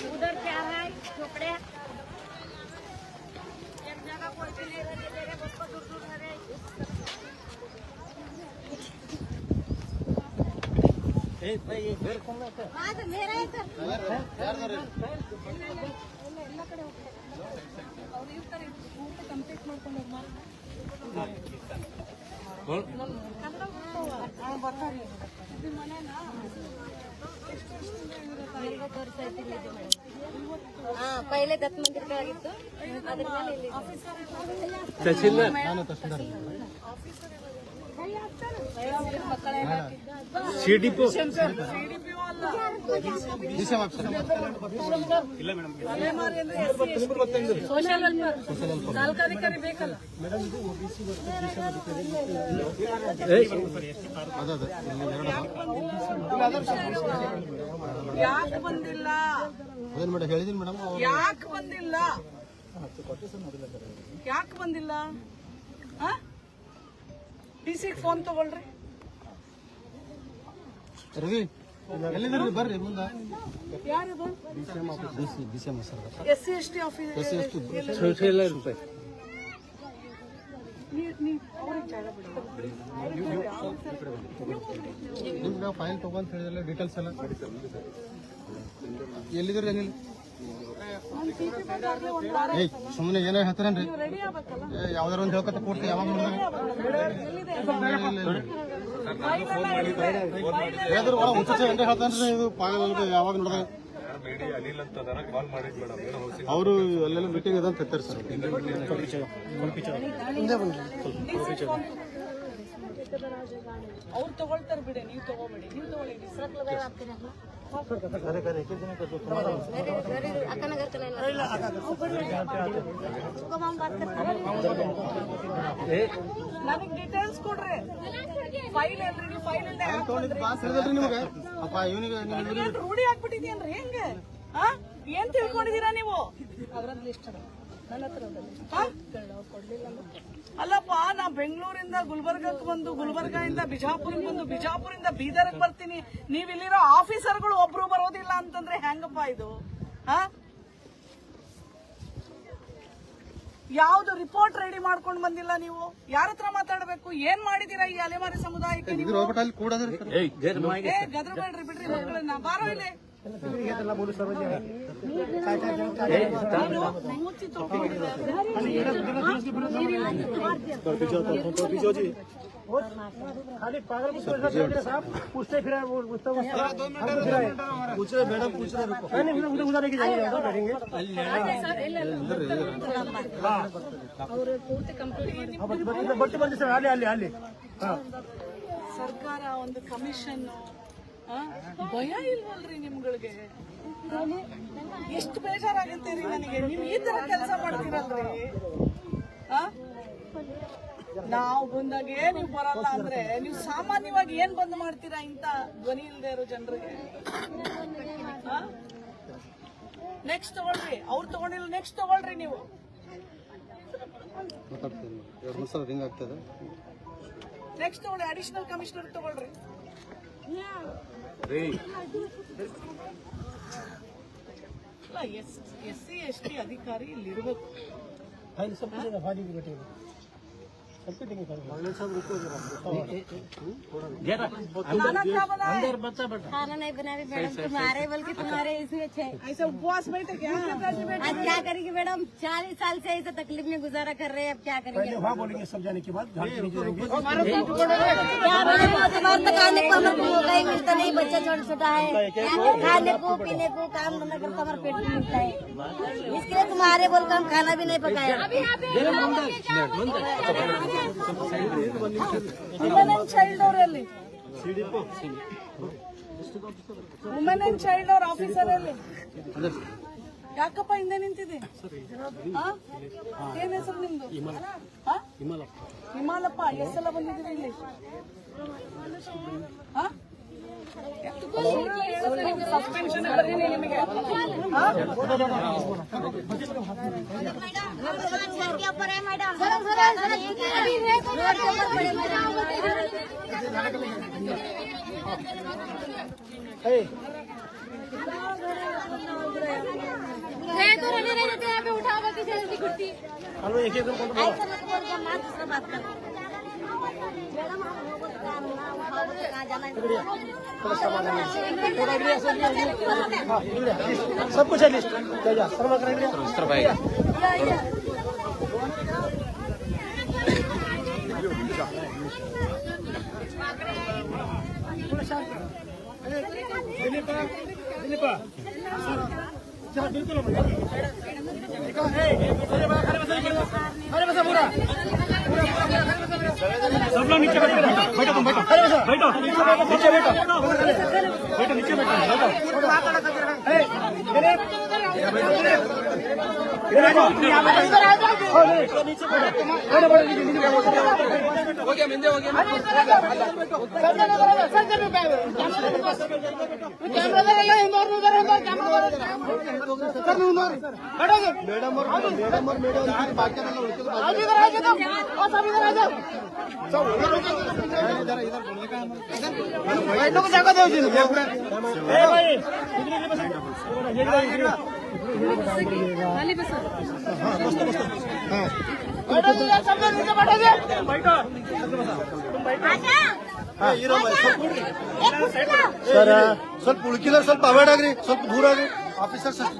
उधर क्या है झोपड़े एक जगह कोई भी नहीं रह बहुत दूर दूर है ये ಬೇರೆ ಕೊಂಡ ಅದು ಮೇರಾ है सर ಯಾರು ಯಾರು ಎಲ್ಲ ಕಡೆ ಹೋಗ್ತಾರೆ ಅವರು ಇರ್ತಾರೆ ಊಟ ಕಂಪ್ಲೀಟ್ ಮಾಡ್ಕೊಂಡು ಬರ್ತಾರೆ ಇದು ಮನೆನಾ पहले दत्त मंदिर का ನಾಲ್ಕಾಧಿಕಾರಿ ಬೇಕಲ್ಲ ಯಾಕೆ ಬಂದಿಲ್ಲ ಹೇಳಿದೀನಿ ಮೇಡಮ್ ಯಾಕೆ ಬಂದಿಲ್ಲ ಯಾಕೆ ಬಂದಿಲ್ಲ ಡಿಸಿಗೆ ಫೋನ್ ತಗೊಳ್ರಿ ರವಿ ಎಲ್ಲಿದ್ದೀರಿ ಬರ್ರಿ ಮುಂದೆ ಯಾರು S C S T office ರೂಪಾಯಿ ನಿಮ್ಗೆ ಫೈಲ್ ತಗೊಂತ ಹೇಳಿದ್ರೆ ಡೀಟೇಲ್ಸ್ ಎಲ್ಲ ಎಲ್ಲಿದ್ದೀರಿ ಏನಿಲ್ಲ ಸುಮ್ಮನೆ ಏನೋ ಹೇಳ್ತಾರೇನ್ರಿ ಯಾವ್ದಾರ ಒಂದು ಹೇಳ್ಕೊತ ಕೊಡ್ತೀವಿ ಯಾವಾಗ ಹೇಳ್ತಾನ್ರಿ ಇದು ಯಾವಾಗ ನೋಡಿದ್ರೆ ಅವರು ಅಲ್ಲೆಲ್ಲ ಮೀಟಿಂಗ್ ಅದಂತ ಹೇಳ್ತಾರೆ ಸರ್ ಅವ್ರು ತಗೊಳ್ತಾರೆ ಬಿಡಿ ನೀವು ತಗೋಬೇಡಿ ನೀವು ತಗೊಳ್ಳಿ ನನಗೆ ಡೀಟೇಲ್ಸ್ ಕೊಡ್ರಿ ಫೈಲ್ ಏನ್ರಿ ನೀವು ಫೈಲ್ ರೂಢಿ ಆಗ್ಬಿಟ್ಟಿದ್ಯೇನ್ರಿ ಹೆಂಗೆ ಏನ್ ತಿಳ್ಕೊಂಡಿದೀರಾ ನೀವು ಅದ್ರಲ್ಲಿ ಲಿಸ್ಟ್ ನನ್ನ ಹತ್ರ ಅಲ್ಲಪ್ಪ ನಾ ಬೆಂಗಳೂರಿಂದ ಗುಲ್ಬರ್ಗಕ್ಕೆ ಬಂದು ಗುಲ್ಬರ್ಗದಿಂದ ಬಿಜಾಪುರಕ್ಕೆ ಬಂದು ಬಿಜಾಪುರಿಂದ ಬೀದರ್ಗೆ ಬರ್ತೀನಿ ನೀವ್ ಇಲ್ಲಿರೋ ಆಫೀಸರ್ಗಳು ಒಬ್ರು ಬರೋದಿಲ್ಲ ಅಂತಂದ್ರೆ ಹೆಂಗಪ್ಪ ಇದು ಯಾವ್ದು ರಿಪೋರ್ಟ್ ರೆಡಿ ಮಾಡ್ಕೊಂಡು ಬಂದಿಲ್ಲ ನೀವು ಯಾರ ಹತ್ರ ಮಾತಾಡ್ಬೇಕು ಏನ್ ಮಾಡಿದೀರಾ ಈ ಅಲೆಮಾರಿ ಸಮುದಾಯಕ್ಕೆ ಗದ್ರ ಬೇಡ್ರಿ ಬಿಡ್ರಿ ಮಕ್ಕಳನ್ನ ಬಾರೋ ಇಲ್ಲಿ खाली पागल पूछते फिर मैडम पूछ रहे उधर लेके जाएंगे बच्चे बंद सर ಅಲ್ಲಿ ಸರ್ಕಾರ ಒಂದು ಕಮಿಷನ್ ಭಯ ಇಲ್ವಲ್ರಿ ನಿಮ್ಗಳಿಗೆ ಎಷ್ಟು ಬೇಜಾರಾಗತ್ತೀರಿ ನನಗೆ ನೀವು ಈ ತರ ಕೆಲಸ ಮಾಡ್ತೀರಲ್ರಿ ನಾವು ಬಂದಾಗೆ ನೀವು ಬರಲ್ಲ ಅಂದ್ರೆ ನೀವು ಸಾಮಾನ್ಯವಾಗಿ ಏನ್ ಬಂದ್ ಮಾಡ್ತೀರಾ ಇಂತ ಧ್ವನಿ ಇಲ್ಲದೆ ಇರೋ ಜನರಿಗೆ ನೆಕ್ಸ್ಟ್ ತಗೊಳ್ರಿ ಅವ್ರು ತಗೊಂಡಿಲ್ಲ ನೆಕ್ಸ್ಟ್ ತಗೊಳ್ರಿ ನೀವು ನೆಕ್ಸ್ಟ್ ತಗೊಳ್ಳಿ ಅಡಿಷನಲ್ ಕಮಿಷನರ್ ತಗೊಳ್ರಿ SC ST अधिकारी ಇಲ್ಲಿರಬೇಕು खाना नहीं बना मैडम तुम्हारे बल्कि तुम्हारे इसमें ऐसा उपवास बैठे क्या आज क्या करेंगे मैडम 40 साल से ऐसे तकलीफ में गुजारा कर रहे हैं अब क्या करेंगे वहाँ बोलेंगे समझाने के बाद क्या खाने को हमारे मिलता नहीं बच्चा छोटा छोटा है खाने को पीने को काम धंधा करता हमारा पेट भी मिलता है इसके लिए तुम्हारे बोल कर हम खाना भी नहीं पकाया ಚೈಲ್ಡ್ ಅವರಲ್ಲಿ ವುಮೆನ್ ಅಂಡ್ ಚೈಲ್ಡ್ ಅವ್ರ ಆಫೀಸರ್ ಅಲ್ಲಿ ಯಾಕಪ್ಪ ಹಿಂದೆ ನಿಂತಿದೆ? ಏನ್ ಹೆಸರು ನಿಮ್ದು? ಹಿಮಾಲಪ್ಪ. ಎಷ್ಟೆಲ್ಲ ಬಂದಿದ್ದೀರಿ ಇಲ್ಲಿ? ಸಸ್ಪೆನ್ಷನ್ ಬರ್ತೀನಿ ನಿಮಗೆ. हेलो एक एक सब कुछ है लिस्ट सर्व करेंगे बिल्कुल सब लोग नीचे बैठो तुम बैठो बैठो नीचे बैठो नीचे बैठो जगह दो सर ಸ್ವಲ್ಪ ಉಳ್ಕಿದ್ರೆ ಸ್ವಲ್ಪ ಅವಾಯ್ಡ್ ಆಗ್ರಿ ಸ್ವಲ್ಪ ದೂರ ಆಗ್ರಿ ಆಫೀಸರ್ ಸರ್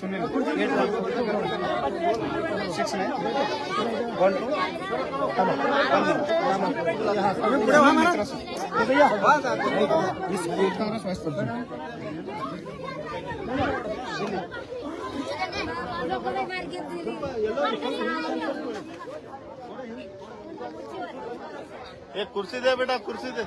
ಸುನಿಲ್ 1 कुर्सी दे बेटा कुर्सी दे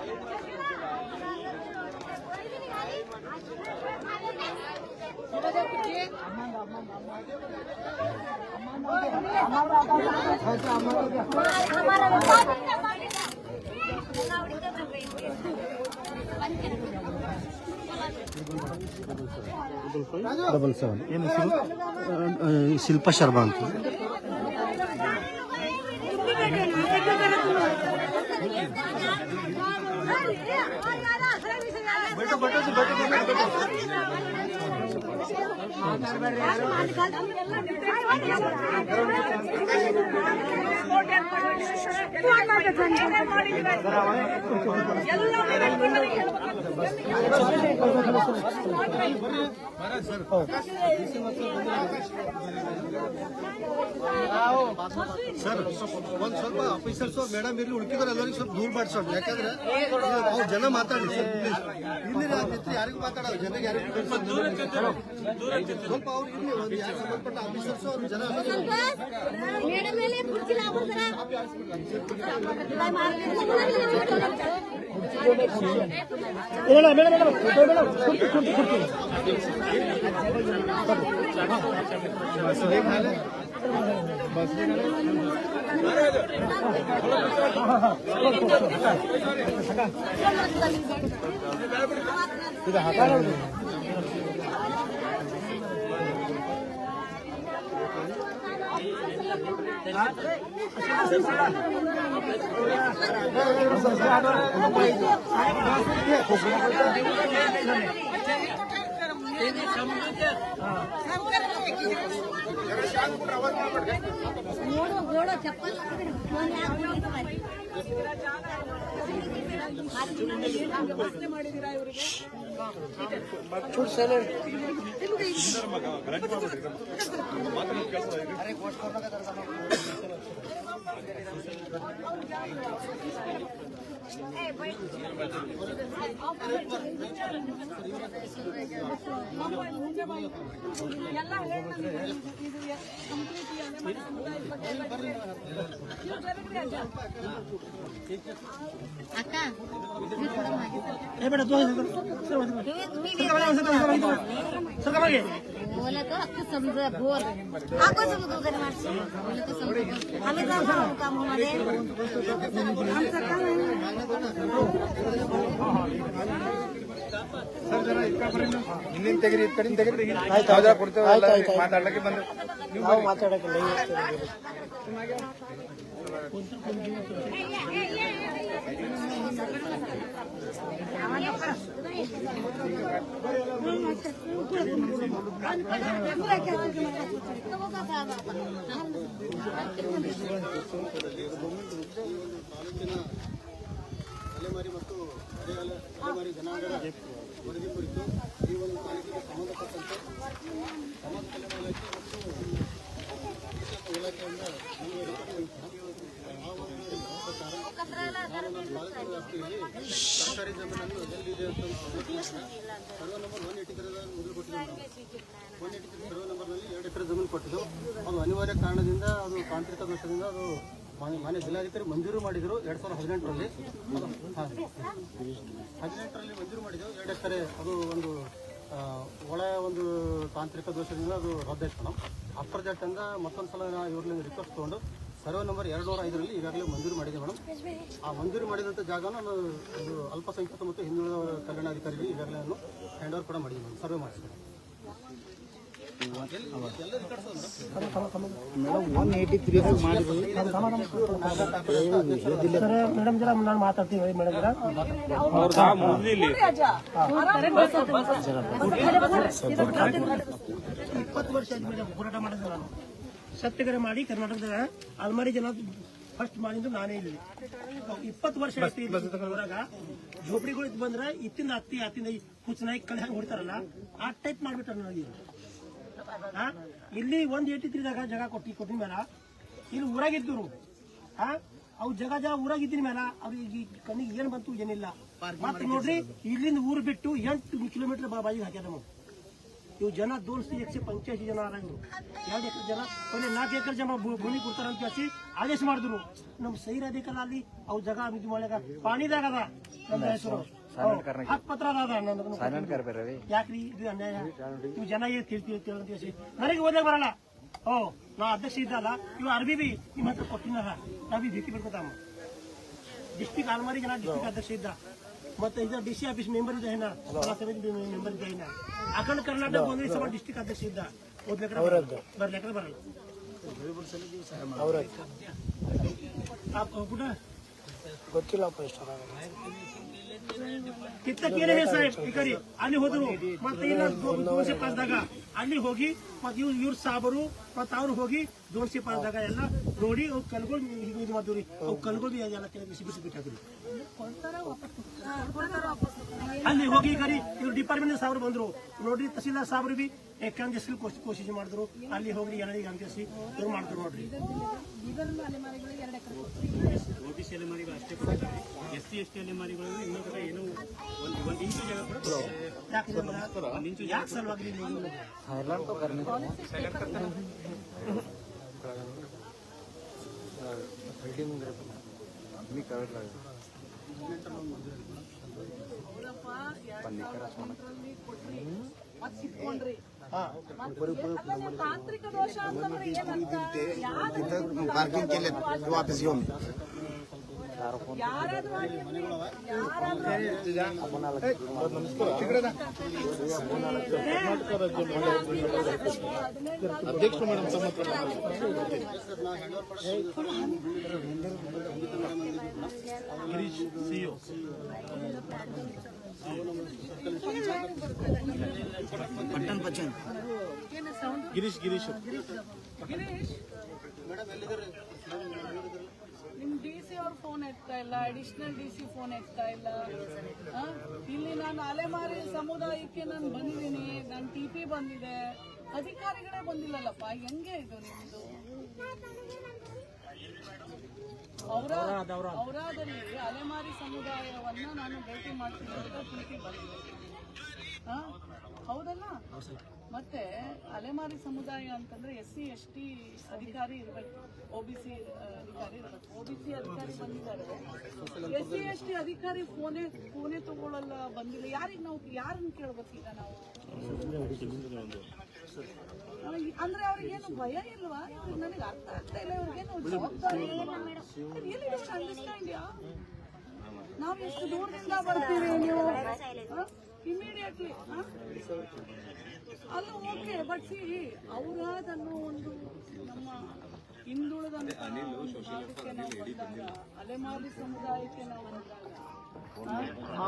डबल 7 शिल्पा शर्मा ಅಂತ ಸರ್ ಒಂದ್ ಸ್ವಲ್ಪ ಆಫೀಸರ್ಸ್ ಮೇಡಮ್ ಇರ್ಲಿ ಉಳ್ಕಿದ್ರೆ ಎಲ್ಲರಿಗೂ ಸ್ವಲ್ಪ ದೂರ ಮಾಡ್ಸೋಣ ಯಾಕಂದ್ರೆ ಅವ್ರು ಜನ ಮಾತಾಡಿ ಇಲ್ಲಿ ಯಾರಿಗೂ ಮಾತಾಡೋದು ಜನರಿಗೆ ಯಾರಿಗೂ ಸ್ವಲ್ಪ ಅವ್ರು ಇರ್ಲಿ ಒಂದು ಯಾರು ಸಂಬಂಧಪಟ್ಟ ಆಫೀಸರ್ಸ್ ಅವ್ರ ಜನ ಸಂಜೆ ಬಾಯಿ ಎಲ್ಲ ಹೇಳ ಇದು ಕಂಪ್ಲೀಟ್ ಅಲೆಮಾರಿ ಸಮುದಾಯದ ಬಗ್ಗೆ ಎಲ್ಲ ನೀವು ಜರಗ್ರಿ ಅಜ್ಜ ಅಕ್ಕ बोले तो आपको समझ बोल आपको समझ उधर मारसे बोले तो समझ हमें तो काम हमारे हम सरकार ಸರ್ ಜನ ಇಟ್ಕೊಂಡ್ಬರ್ರಿ ಹಿಂದಿನ ತೆಗಿರಿ ಇದ್ ಕಡೆಯಿಂದ ತೆಗಿರಿ ಯಾವ್ದಾರ ಕೊಡ್ತೇವೆ ಎಲ್ಲ ಮಾತಾಡ್ಲಿಕ್ಕೆ ಬಂದ್ರೆ ನಾವು ಮಾತಾಡಕ್ಕಿಲ್ಲ ಅಲೆಮಾರಿ ಮತ್ತು ಅಲೆಮಾರಿ ಜನಾಂಗದ ವರದಿ ಕುರಿತು ಈ ಒಂದು ತಾಲೂಕಿಗೆ ಸಂಬಂಧಪಟ್ಟಂತೆ ಸಮಾಜ ಕಲ್ಯಾಣ ಇಲಾಖೆ ಮತ್ತು ಇಲಾಖೆಯಿಂದ ತಾಲೂಕಿನ ವ್ಯಾಪ್ತಿಯಲ್ಲಿ ಸರ್ಕಾರಿ ಜಮೀನನ್ನು ಎಲ್ಲಿದೆ ಅಂತ ಸರ್ವೆ ನಂಬರ್ 183 ಮೊದಲು ಕೊಟ್ಟಿದ್ದೇವೆ. 183 ಸರ್ವೆ ನಂಬರ್ನಲ್ಲಿ 2 ಎಕರೆ ಜಮೀನು ಕೊಟ್ಟಿದ್ದು ಅದು ಅನಿವಾರ್ಯ ಕಾರಣದಿಂದ ಅದು ತಾಂತ್ರಿಕ ದೋಷದಿಂದ ಅದು ಮಾನ್ಯ ಜಿಲ್ಲಾಧಿಕಾರಿ ಮಂಜೂರು ಮಾಡಿದರು 2018ರಲ್ಲಿ 18ರಲ್ಲಿ ಮಂಜೂರು ಮಾಡಿದೆವು 2 ಎಕರೆ ಅದು ಒಂದು ಒಳ ಒಂದು ತಾಂತ್ರಿಕ ದೋಷದಿಂದ ಅದು ರದ್ದಾಯ್ತು ಮೇಡಮ್. ಆಫ್ಟರ್ ದಟ್ ಅಂದ ಮತ್ತೊಂದು ಸಲ ಇವ್ರಲ್ಲಿಂದ ರಿಕ್ವೆಸ್ಟ್ ತೊಗೊಂಡು ಸರ್ವೆ ನಂಬರ್ 205ರಲ್ಲಿ ಈಗಾಗಲೇ ಮಂಜೂರು ಮಾಡಿದೆ ಮೇಡಮ್. ಆ ಮಂಜೂರು ಮಾಡಿದಂಥ ಜಾಗನ ನಾನು ಒಂದು ಅಲ್ಪಸಂಖ್ಯಾತ ಮತ್ತು ಹಿಂದುಳಿದ ಕಲ್ಯಾಣಾಧಿಕಾರಿಗೆ ಈಗಾಗಲೇ ನಾನು ಹ್ಯಾಂಡ್ ಓವರ್ ಕೂಡ ಮಾಡಿದ್ದೀನಿ ಮೇಡಮ್. ಸರ್ವೆ ಮಾಡಿಸ್ತೀನಿ ಮೇಡಮ್ ಜರ ನಾನು ಮಾತಾಡ್ತೀವಿ ಮೇಡಮ್ ಜರ 20 ವರ್ಷ ಆಯ್ತು ಮೇಡಮ್ ಹೋರಾಟ ಮಾಡಿದ್ರು ನಾನು ಸತ್ಯಗ್ರಹ ಮಾಡಿ ಕರ್ನಾಟಕದಾಗ ಅಲ್ಮಾರಿ ಜನ ಫಸ್ಟ್ ಮಾಡಿದ್ದು ನಾನೇ ಇಲ್ಲಿ 20 ವರ್ಷ ಹೊರಗ ಝೋಪಡಿಗಳು ಬಂದ್ರೆ ಇತ್ತಿಂದ ಹತ್ತಿಂದ ಕುಚ್ಚನಾಯಿ ಕಳೆ ಹಂಗೆ ಹೊಡಿತಾರಲ್ಲ ಆ ಟೈಪ್ ಮಾಡ್ಬಿಟ್ಟಾರ ನನಗೆ. ಇಲ್ಲಿ 183ದಾಗ ಜಾಗ ಕೊಟ್ಟಿನ ಮೇಲೆ ಇಲ್ಲಿ ಊರಾಗಿದ್ರು ಅವು ಜಾಗ ಊರಾಗಿದ್ದಿನ ಮೇಲೆ ಅವ್ರಿಗೆ ಕಣ್ಣಿಗೆ ಏನ್ ಬಂತು ಏನಿಲ್ಲ. ಮತ್ತೆ ನೋಡ್ರಿ ಇಲ್ಲಿಂದ ಊರು ಬಿಟ್ಟು 8 ಕಿಲೋಮೀಟರ್ ಬಾಜಿಗೆ ಹಾಕ್ಯಾರ ನಮಗೆ. ಇವು ಜನ 185 ಜನ ಆರಾಗಿರು 2 ಎಕರೆ ಜನ 4 ಎಕರೆ ಜನ ಭೂಮಿ ಕೊಡ್ತಾರ ಅಂತ ಹೇಳಿ ಆದೇಶ ಮಾಡಿದ್ರು. ನಮ್ ಸೈರ್ ಅಧಿಕಾರ ಅಲ್ಲಿ ಅವು ಜಾಗ ಇದು ಮಾಡ್ಯಾಗ ಪಾಣಿದಾಗ ಅದ ನಮ್ಮ ಹೆಸರು ಹಕ್ ಪತ್ರ ಅದ ಯಾಕ್ರಿ ಇದು ಅನ್ಯಾಯ ಇವು ಜನ ತಿಳಿಸಿ ನನಗೆ ಓದಾಗ ಬರಲ್ಲ. ನಾ ಅಧ್ಯಕ್ಷ ಇದ್ದಲ್ಲ ಇವು ಅರ್ಬಿ ಬಿ ನಿಮ್ಮ ಹತ್ರ ಕೊಟ್ಟಿನ ನಾವ್ ಭೀತಿ ಬಿಡ್ಕೊತಾಮ. ಡಿಸ್ಟಿಕ್ ಅಲ್ಮಾರಿ ಜನ ಡಿಸ್ಟಿಕ್ ಅಧ್ಯಕ್ಷ ಇದ್ದ ಮತ್ತೆ ಇದ ಡಿಸಿ ಆಫೀಸ್ ಮೆಂಬರ್ ಇದೆ ಸಮಿತಿ ಮೆಂಬರ್ ಇದೆ ಅಖಂಡ ಕರ್ನಾಟಕ ಕಾಂಗ್ರೆಸ್ ಸಭಾ ಡಿಸ್ಟಿಕ್ ಅಧ್ಯಕ್ಷ ಇದ್ದ ಬರ್ಲೆಕ್ಕ ಬರಲ್ಲ ಗೊತ್ತಿಲ್ಲಪ್ಪ ಕಿತ್ತಕ್ಕೇನೆ ಸಾಹೇಬ್ ಈ ಕಡೆ ಅಲ್ಲಿ ಹೋದ್ರು ಮತ್ತೆ ಇಲ್ಲ 205ದಾಗ ಅಲ್ಲಿ ಹೋಗಿ ಮತ್ತೆ ಇವ್ರ ಸಾಬರು ಮತ್ತೆ ಅವ್ರು ಹೋಗಿ 205ದಾಗ ಎಲ್ಲ ನೋಡಿ ಅವು ಕಲ್ಗಳು ಇದು ಮಾಡಿದ್ರಿ ಅವು ಕಲ್ಗಳು ಎಲ್ಲ ಬಿಸಿ ಬಿಸಿ ಬಿಟ್ಟಾಕ್ರಿ. ಅಲ್ಲಿ ಹೋಗಿ ಈ ಕಡೆ ಇವ್ರು ಡಿಪಾರ್ಟ್ಮೆಂಟ್ ಸಾಬ್ರು ಬಂದ್ರು ನೋಡ್ರಿ ತಹಸೀಲ್ದಾರ್ ಸಾಬ್ರು ಬಿ ಏಕಾಂಗಿಸಿ ಕೋಶಿಶ್ ಮಾಡಿದ್ರು. ಅಲ್ಲಿ ಹೋಗ್ರಿ ಎಲ್ಲರಿಗೆ ಅಂಗಿಸಿ ಇವ್ರು ಮಾಡಿದ್ರು ನೋಡ್ರಿ. OBC ಅಲೆಮಾರಿಗಳು ಅಷ್ಟೇ ಕೊಡ್ತಾರೆ. SC ST ಅಲೆಮಾರಿಗಳು ಇನ್ನೂ ಕೂಡ ಏನೋ ಒಂದು ಇಂಚು ಜಾಗ ಕೂಡ ಯಾಕೆ ಸಲುವಾಗಿ ತಾಂತ್ರಿಕ ದೋಷ ಅಂತಂದ್ರೆ ಏನಂತ पार्किंग केले वापस घेऊन ಯಾರಾದ್ರೂ अध्यक्ष ಮೇಡಮ್ ಗಿರೀಶ್ ಸಿಒ ಪಟ್ಟಣ್ ಪಚ್ಚನ್ ಗಿರೀಶ್ ಮೇಡಮ್ ಎಲ್ಲಿದ್ದಾರೆ? ನಿಮ್ DC ಅವ್ರ ಫೋನ್ ಎತ್ತಾ ಇಲ್ಲ, ಅಡಿಷನಲ್ DC ಫೋನ್ ಎತ್ತಾ ಇಲ್ಲ. ಇಲ್ಲಿ ನಾನು ಅಲೆಮಾರಿ ಸಮುದಾಯಕ್ಕೆ ನಾನು ಬಂದಿದ್ದೀನಿ, ನನ್ನ TP ಬಂದಿದೆ, ಅಧಿಕಾರಿಗಳೇ ಬಂದಿಲ್ಲಲ್ಲಪ್ಪ. ಹೆಂಗೆ ಇದು ನಿಮ್ದು? ಔರಾದಲ್ಲಿ ಅಲೆಮಾರಿ ಸಮುದಾಯವನ್ನ ನಾನು ಭೇಟಿ ಮಾಡ್ತೀನಿ ಅಂತ TP ಬಂದಿದೆ. ಹೌದಲ್ಲ. ಮತ್ತೆ ಅಲೆಮಾರಿ ಸಮುದಾಯ ಅಂತಂದ್ರೆ SC ST ಅಧಿಕಾರಿ ಇರ್ಬೇಕು, OBC ಅಧಿಕಾರಿ ಇರ್ಬೇಕು. OBC ಅಧಿಕಾರಿ ಬಂದಿದ್ದಾರೆ, SC ST ಅಧಿಕಾರಿ ಫೋನೇ ತಗೊಳ್ಳಲ್ಲ, ಬಂದಿಲ್ಲ. ಯಾರನ್ನ ಕೇಳ್ಬೇಕು ಈಗ ನಾವು? ಅಂದ್ರೆ ಅವ್ರಿಗೇನು ಭಯ ಇಲ್ವಾ? ನನಗೆ ಅರ್ಥ ಆಗ್ತಾ ಇಲ್ಲ. ಇವ್ರಿಗೇನು ಜವಾಬ್ದಾರಿ ಅಂಡರ್ಸ್ಟ್ಯಾಂಡ್? ನಾವು ಎಷ್ಟು ದೂರದಿಂದ ಬರ್ತೀವಿ, ನೀವು ಇಮಿಡಿಯೇಟ್ಲಿ ಅಲ್ಲ ಓಕೆ. ಬಟ್ ಸಿ, ಅವರಾದನ್ನು ಒಂದು ನಮ್ಮ ಹಿಂದುಳಿದಂತ ಭಾಗಕ್ಕೆ ನಾವು ಬಂದಾಗ, ಅಲೆಮಾರಿ ಸಮುದಾಯಕ್ಕೆ ನಾವು ಬಂದಾಗ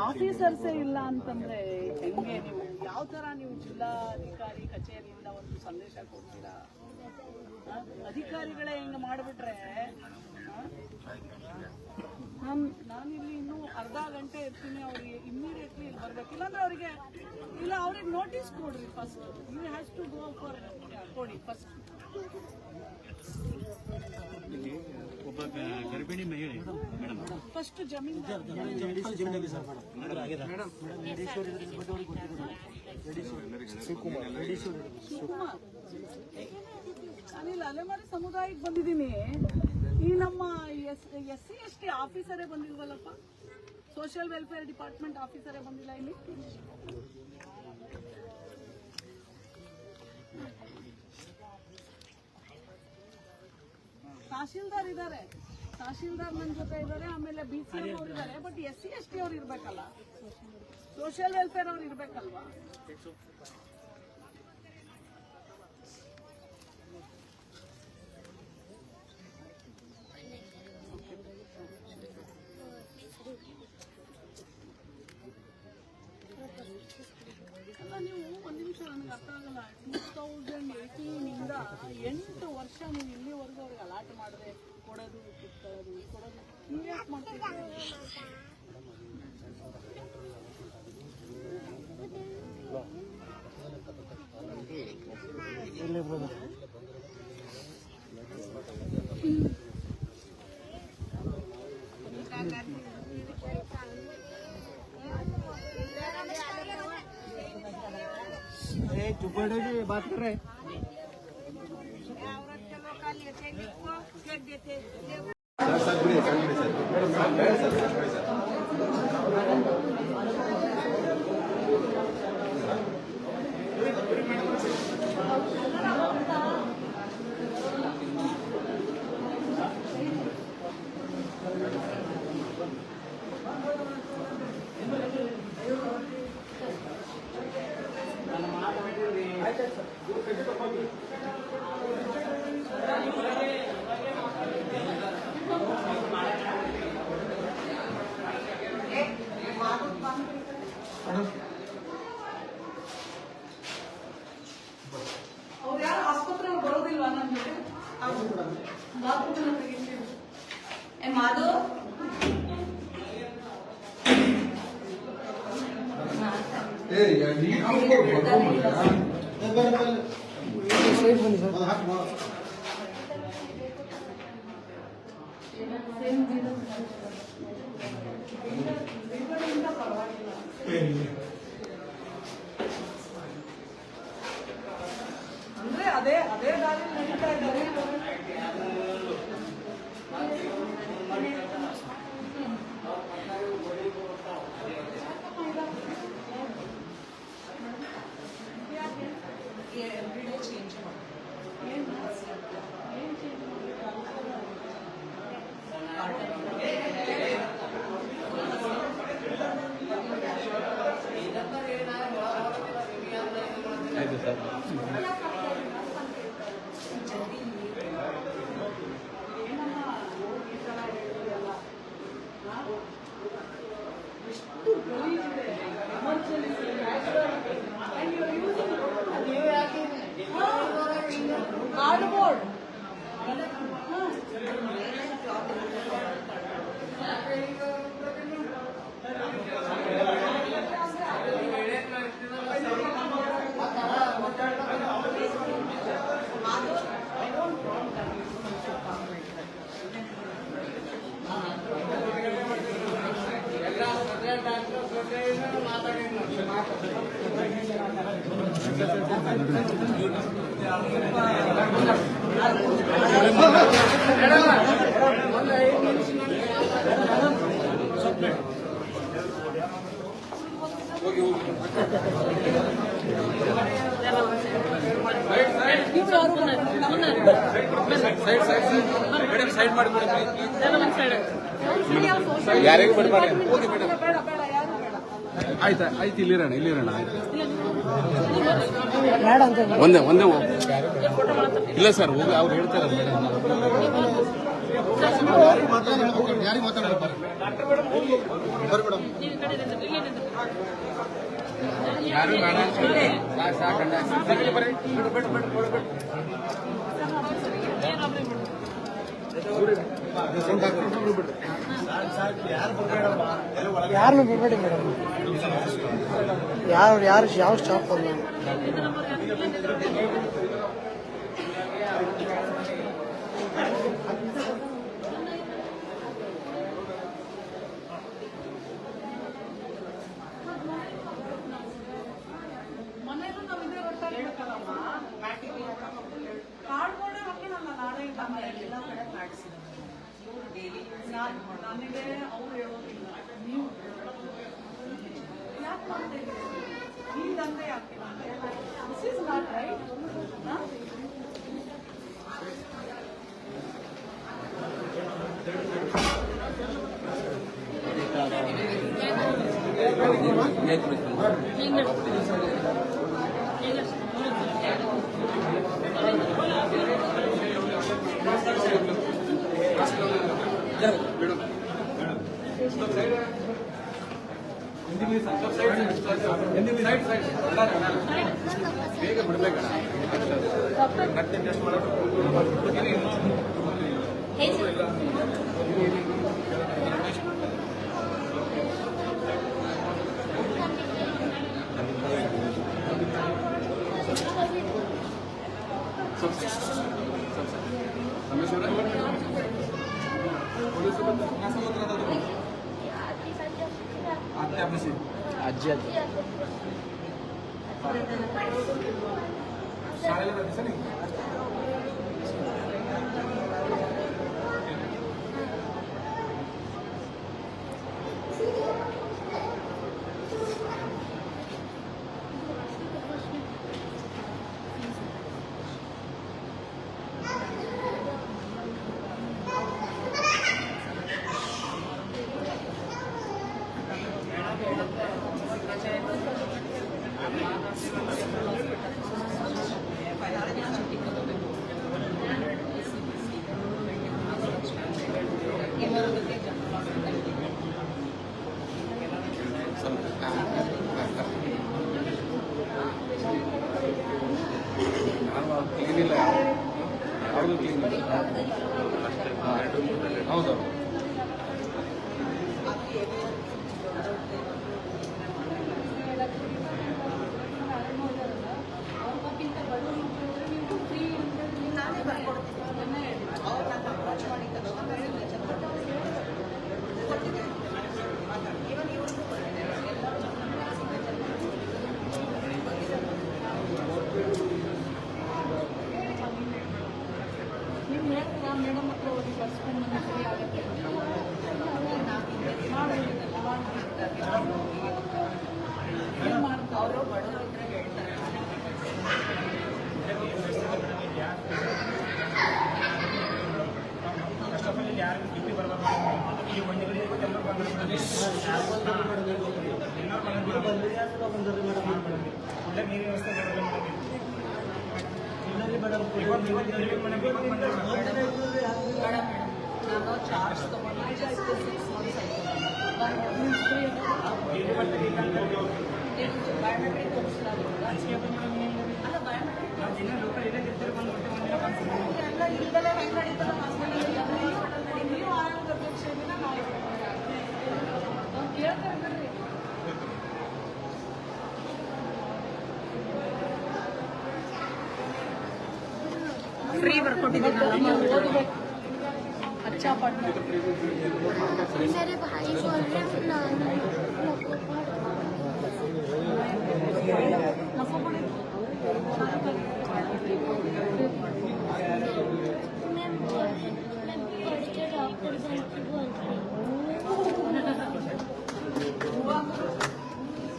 ಆಫೀಸರ್ಸೇ ಇಲ್ಲ ಅಂತಂದ್ರೆ ಹೆಂಗೆ? ನೀವು ಯಾವ ತರ ನೀವು ಜಿಲ್ಲಾಧಿಕಾರಿ ಕಚೇರಿಯಿಂದ ಒಂದು ಸಂದೇಶ ಕೊಡ್ತೀರಾ? ಅಧಿಕಾರಿಗಳೇ ಹಿಂಗ ಮಾಡಿಬಿಟ್ರೆ ನಾನಿಲ್ಲಿ ಇನ್ನೂ ಅರ್ಧ ಗಂಟೆ ಇರ್ತೀನಿ, ಅವ್ರಿಗೆ ಇಮ್ಮಿಡಿಯೇಟ್ಲಿ ಇಲ್ಲಿ ಬರ್ಬೇಕು. ಇಲ್ಲಾಂದ್ರೆ ಅವ್ರಿಗೆ ನೋಟಿಸ್ ಕೊಡ್ರಿ. First you has to go for ಕೊಡಿ ಫಸ್ಟ್. ಒಬ್ಬ ಗರ್ಭಿಣಿ ಮಹಿಳೆ ಮೇಡಮ್ ಫಸ್ಟ್ ಜಮೀನು ಶಿವಕುಮಾರ್, ನಾನಿಲ್ಲಿ ಅಲೆಮಾರಿ ಸಮುದಾಯಕ್ಕೆ ಬಂದಿದ್ದೀನಿ. ಈ ನಮ್ಮ SC ST ಆಫೀಸರೇ ಬಂದಿಲ್ವಲ್ಲಪ್ಪ, ಸೋಷಿಯಲ್ ವೆಲ್ಫೇರ್ ಡಿಪಾರ್ಟ್ಮೆಂಟ್ ಆಫೀಸರೇ ಬಂದಿಲ್ಲ ಇಲ್ಲಿ. ತಹಶೀಲ್ದಾರ್ ಇದ್ದಾರೆ, ತಹಶೀಲ್ದಾರ್ ನನ್ನ ಜೊತೆ ಇದ್ದಾರೆ, ಆಮೇಲೆ BCM ಅವ್ರು ಇದ್ದಾರೆ. ಬಟ್ SC ST ಅವ್ರು ಇರ್ಬೇಕಲ್ಲ, ಸೋಷಿಯಲ್ ವೆಲ್ಫೇರ್ ಅವ್ರು ಇರ್ಬೇಕಲ್ವಾ? ನೀವು ಒಂದು ನಿಮಿಷ, ನನಗೆ ಅರ್ಥ ಆಗಲ್ಲ. 2018 8 ವರ್ಷ ನೀವು ಇಲ್ಲಿವರೆಗೂ ಅವ್ರಿಗೆ ಅಲಾಟ್ ಮಾಡಿದ್ರೆ ಕೊಡೋದು ಕಿತ್ಕೊಳ್ಳೋದು ನೀವು ಯಾಕೆ ಮಾಡ್ತೀವಿ? चुपड़े बात कर रहे हैं। ಅವ್ರು ಯಾರು ಆಸ್ಪತ್ರೆ ಬರೋದಿಲ್ವಾ ನನ್ನ ಜೊತೆ? ಮಾಧು ಅಂದ್ರೆ ಅದೇ ದಾರಿ ನಡೀತಾ ಇದ್ದಾರೆ. Cardboard. ಯಾರಿಗೂ ಬಿಡಬೇಡಿ. ಆಯ್ತಾ ಆಯ್ತು, ಇಲ್ಲಿರೋಣ ಆಯ್ತು. ಒಂದೇ ಇಲ್ಲ ಸರ್, ಹೋಗಿ ಅವ್ರು ಹೇಳ್ತಾರೆ ಯಾರಿಗೆ ಮಾತಾಡೋದು ಯಾರು ಯಾರನ್ನು ಬಿಡಬೇಡಿ ಮೇಡಮ್. ಯಾವ ಸ್ಟಾಪ್ ಅಲ್ಲ. ಮನೇಲೂ ನಾವು ಇದೇ ಗೊತ್ತಾಗಬೇಕಲ್ಲಮ್ಮ. ಕಾರ್ಡ್ಬೋರ್ಡೇ ಹಾಕಿನಲ್ಲ ನಾನೇ ಎಲ್ಲ ಕಡೆ ಮಾಡಿಸಿದ ನನಗೆ ಅವ್ರು ಹೇಳೋದಿಲ್ಲ. ನೀವು ಯಾಕೆ ಮಾಡ್ತಾ ಇದ್ದೀರಿ? ಈ ದಂಧೆ ಯಾಕಿಲ್ಲ ಅಂತ. This is not right. ಬೇಗ ಬಿಡ್ಬೇಕಣ್ಣ. ಮತ್ತೆ ಟೆಸ್ಟ್ ಮಾಡೋದು ಅಜ್ಜಿ शाळेला जाते नाही. ಕ್ಲೀನಿಲ್ಲ, ಅವ್ರಿಗೂ ಕ್ಲೀನ್ ಇಲ್ಲ. ಹೌದು. ಮೇಡಮ್ ಹತ್ರ ಹೋಗಿ ಬರ್ಸ್ಕೊಂಡು ಸರಿ ಆಗುತ್ತೆ. ಏನು ಮಾಡ್ತಾರೆ ಅವರು? ಬಡವರು ಇದ್ರೆ ಹೇಳ್ತಾರೆ. ಯಾರು ಡ್ಯೂಟಿ ಬರಬಾರ್ದು. ಈ ಮಂದಿಗಳಿಗೆ ಎಲ್ಲರೂ ಬಂದಿರ್ತಾರೆ. ಒಳ್ಳೆ ನೀರಿನ ವ್ಯವಸ್ಥೆ ನಾನು ಚಾರ್ಜ್ ತಗೊಂಡು ಜಸ್ಟ್ 6 months ಬಯೋಮೆಟ್ರಿಕ್ ತೋರಿಸಲಾಗಿಲ್ಲ. ಅಲ್ಲ ಬಯೋಮೆಟ್ರಿಕ್ ಎಲ್ಲ ಇಲ್ದಲೇ ಹೆಂಗೆ ನಡೀತಲ್ಲ ಹಾಸ್ಪಿಟಲ್. ನೀವು ಆರೋಗ್ಯ ಅಧ್ಯಕ್ಷರಿಂದ ನಾವು ಕೇಳ್ತಾರೆ ಬರ್ರಿ. ಫ್ರೀ ಬರ್ಕೊಟ್ಟಿದ್ದೀನಿ. ಓದಬೇಕು. अच्छा पढ़ना. मेरे भाई बोल रहे हैं नको पड़े. के डॉक्टर बनती बोलती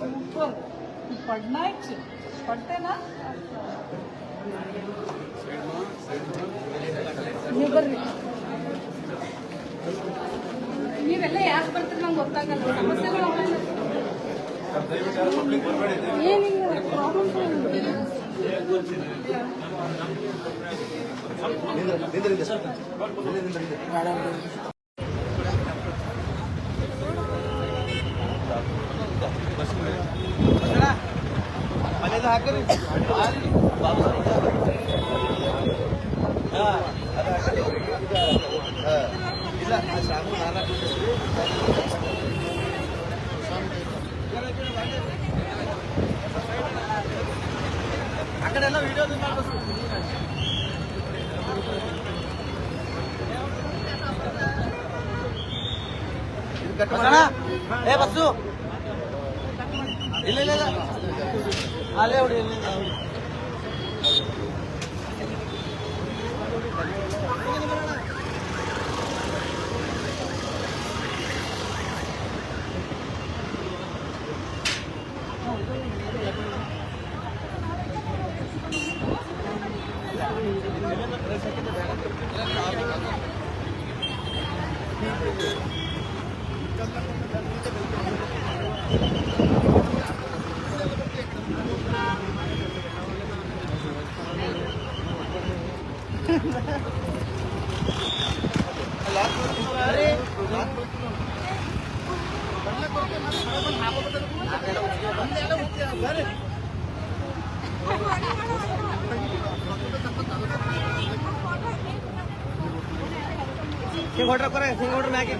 ऊपर पढ़ना है पढ़ते ना ನೀವೆಲ್ಲ ಯಾಕೆ ಬರ್ತೀರಿ ನಂಗೆ ಗೊತ್ತಾಗಲ್ಲ ಸಮಸ್ಯೆಗಳು ಏನಿಲ್ಲ ಅಕಡೆಲ್ಲ ವಿಡಿಯೋ ಏ ಬಸ್ಸು ಇಲ್ಲ ಇಲ್ಲ ಅಲ್ಲೇ ಹೊಡಿ ಹಿಂಗ್ ಹೊಡ್ರ ಹಿಂಗ್ ಹೊಡ್ರ ಮ್ಯಾಕೆ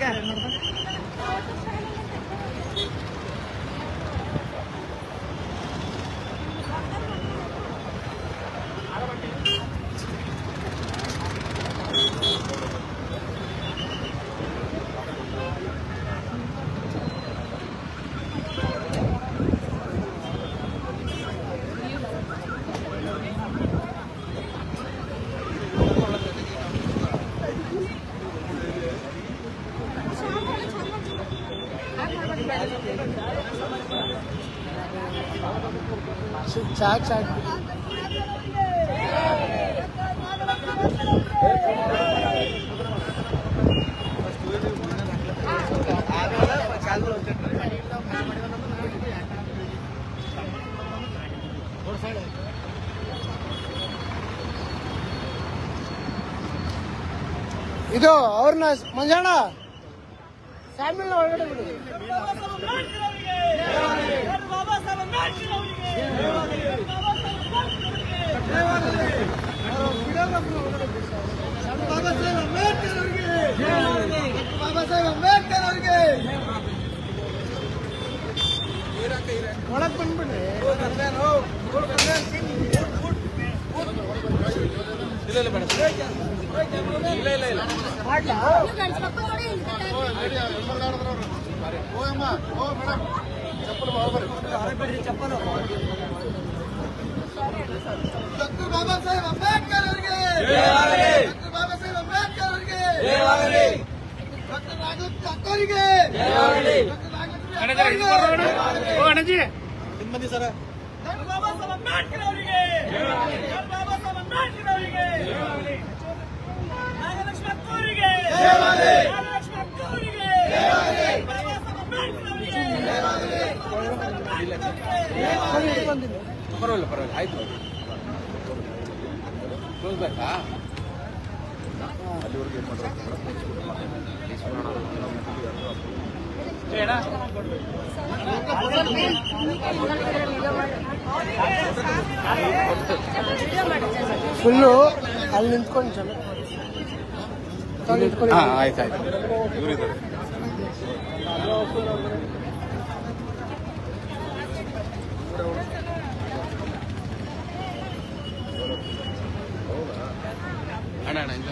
चाट ಇದು ಅವ್ರನ್ನ ಮಂಜಾಣ ಸ್ಯಾಮಿಲ್ ಒಳಗಡೆ ಬಿಡು ಬಾಬಾ ಸಾಹೇಬ್ ಅಂಬೇಡ್ಕರ್ ಅವ್ರಿಗೆ ಒಳಗ್ ಬಂದ್ಬಿಡ್ರಿ ಚಪ್ಪಲು ಡಾಕ್ಟರ್ ಬಾಬಾ ಸಾಹೇಬ್ ಅಂಬೇಡ್ಕರ್ ಅವರಿಗೆ ಡಾಕ್ಟರ್ ಬಾಬಾ ಸಾಹೇಬ್ ಅಂಬೇಡ್ಕರ್ ಅವರಿಗೆ ಡಾಕ್ಟರ್ ರಾಘವ್ ಅವರಿಗೆ ನಿಮ್ಮದಿ ಸರ ಡಾಕ್ಟರ್ ಬಾಬಾ ಸಾಹೇಬ್ ಅಂಬೇಡ್ಕರ್ ಅವರಿಗೆ ಡಾಕ್ಟರ್ ಬಾಬಾ ಸಾಹೇಬ್ ಅಂಬೇಡ್ಕರ್ ಅವರಿಗೆ ನಾಗಲಕ್ಷ್ಮಿ ಅವರಿಗೆ ನಾಗಲಕ್ಷ್ಮಿ ಅವರಿಗೆ ಬಾಬಾ ಸಾಹೇಬ್ ಅಂಬೇಡ್ಕರ್ ಅವರಿಗೆ ಪರವಾಗಿಲ್ಲ ಆಯ್ತು ಕ್ಲೋಸ್ ಬೇಕಾ ಅಲ್ಲಿವರೆಗೆ ಏನು ಫುಲ್ಲು ಅಲ್ಲಿ ನಿಂತ್ಕೊಂಡು ಚಲೋ ಆಯ್ತು ಇವರಿದ್ದಾರೆ ಅಣ್ಣ ಇಂಥ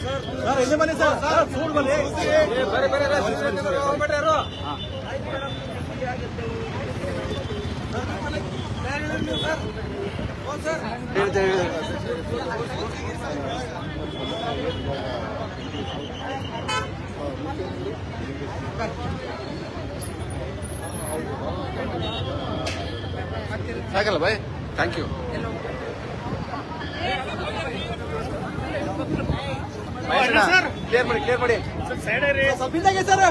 ಸರ್ ಎಲ್ಲಿ ಬನ್ನಿ ಸರ್ ಸರ್ ಬನ್ನಿ ಸಾಕಲ್ಲ ಬಾಯ್, ಥ್ಯಾಂಕ್ ಯು. ಕ್ಲಿಯರ್ ಮಾಡಿ ಸ್ವಲ್ಪ ಹಿಂದಾಗೆ ಸರ್.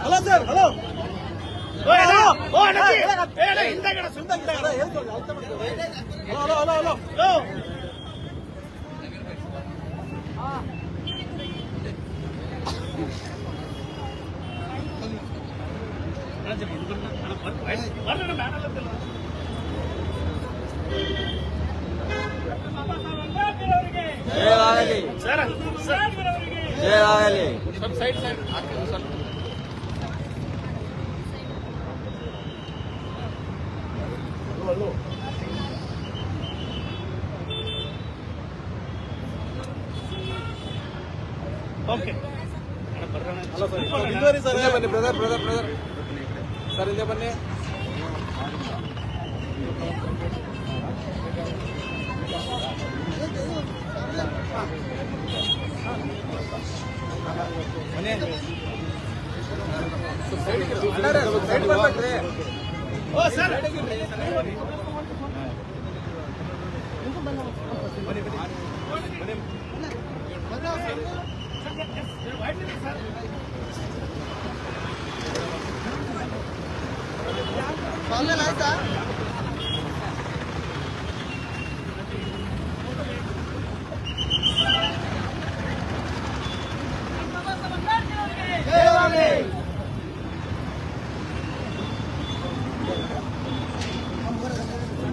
Hello sir, hello. ಸ್ವಲ್ಪ ಸೈಡ್ ಸ್ವಲ್ಪ ಓಕೆ ಹಿಂದೆ ಬನ್ನಿ ಬ್ರದರ್ ಸರ್, ಹಿಂದೆ ಬನ್ನಿ. ಸೈಡ್ ಬರ್ಬೇಕ್ರಿ. ಓ ಸರ್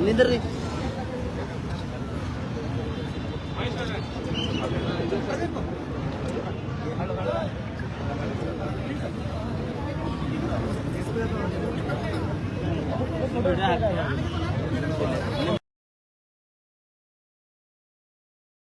ನಿಂದ್ರಿ.